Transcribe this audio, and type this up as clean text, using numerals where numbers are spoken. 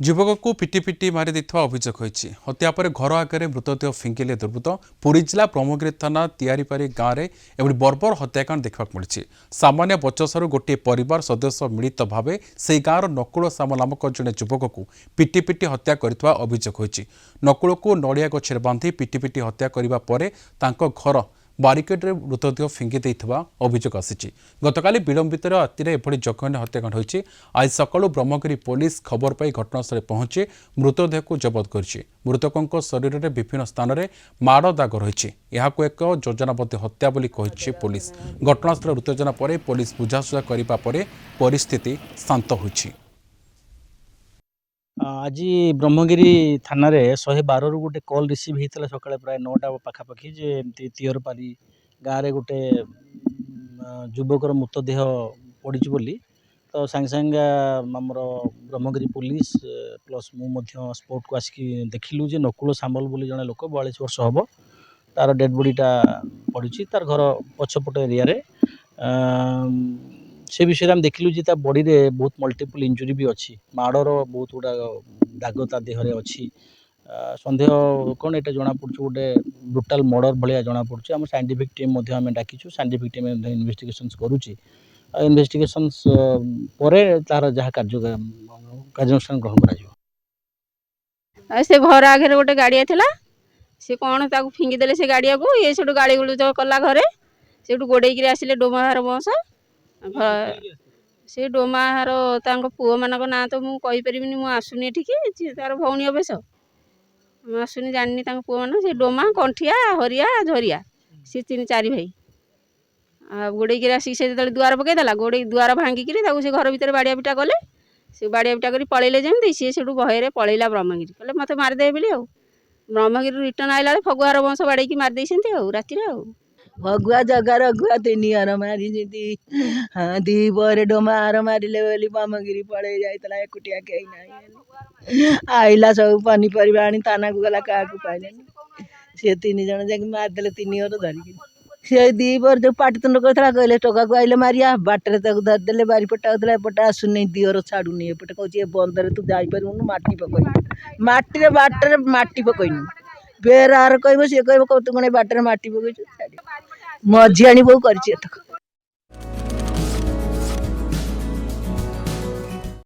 युवक को पिटी पिटी मारी अभियोग होती हत्या पर घर आगे मृतदेह फिंगिले दुर्वृत्त पुरी जिला ब्रह्मगिरी थाना तियारीपारी गाँव में एवं बर्बर हत्याकांड देखा मिली सामान्य बचसर गोटे परिवार सदस्य मिलित भाव से गाँवर नकुल साम नामक जड़े युवक को पिटी पिटी हत्या करथिबा अभियोग होती नकुल को नड़िया गछरे बांधी पिटी पिटी हत्या करबा परे तांको घर बारिकेड्रे मृतदेह फिंगी देथिबा अभियोग आसी गतकाली विलंबित राति एभली जघन्य हत्याकांड होती आज सकाळु ब्रह्मगिरी पुलिस खबर पाई घटनास्थल पहुंची मृतदेह को जबत कर मृतकों शरीर में विभिन्न स्थान में माड़ दाग रही एक योजनाबद्ध हत्या बोली कही पुलिस घटनास्थल उत्तेजना पर पुलिस बुझाशुझा करने पर परिस्थिति शांत होइछि। आज ब्रह्मगिरी थाना 112 रु गोटे कॉल रिसीव होता सकाଳେ प्राय 9टा पाखापाखि जे एमती तियरपारी गाँव में गोटे युवकर मृतदेह पड़ी बोली तो सांगे सांगे आमर ब्रह्मगिरी पुलिस प्लस मु स्पोर्ट को आसिक देखिलु जे नकुल सामल बोली जड़े लोक 42 वर्ष हम तार डेड बॉडीटा पड़ी तार घर पछपट एरिया से विषय में देखिलु जे ता बॉडी रे बहुत मल्टीपल इंजुरी भी अच्छी माड़र बहुत गुड़ा दाग ता देहरे अच्छी सन्देह कौन यहाँ जना पड़े गोटे ब्रुटाल मर्डर भाया जना पड़े आम साइंटिफिक टीम डाकिचु साइंटिफिक टीम इन्वेस्टिगेशन करुच्ची इन्वेस्टिगेशन पर तार जहाँ कार्यानुष्ठान ग्रहण कर से घर आगे गोटे गाड़िया थिला से कौन ताकू फिंगिदेले से गाड़िया को ये सब गाड़ी गुलुच कला घरे से गोड़े आसिले डोमाहार बंश से डोमाहार पुओ मान ना तो मुझे मु आसुनी एठिकी तार भौणी अभेश मुझे आसुनी जानी पुओ मान से डोमा कंठिया हरिया झरिया सी 3-4 भाई गोड़े आसिक से दुआर पकईदेला गोड़े दुआर भांगिकी से घर भितर बाड़िया पिटा कले से बाड़िया पिटा कर पलैले जमी सी से भୟରେ पलैला ब्रह्मगिरी कहले मत मारिदे बोली ब्रह्मगिरी रिटर्न आइला फगुआर वंश बाड़े मारिदे राति भगुआ जगार अगुआ 3 हार मारी हाँ 2 पर डोमा हार मारे बोली ब्रह्मगिरी पड़े जाता एकुटिया कहीं आइला सब पनीपरिया आनी थाना को गला क्या पाइले सी 3 जन जाकि मारिदे 3 घर धरिकी से 2 पर जो पाटितुंड करता कहले टोका को आइले मारिया बाटर धरदे बारी पटा एपटे आसुनी दिहर छाड़ूनी एपटे कहे बंदर तू जापरू माटी पकई माटी बाटर माटी पकईनु बेरार कह सी कह तू कौन बाटर माटी पकई मझी आनी बो कर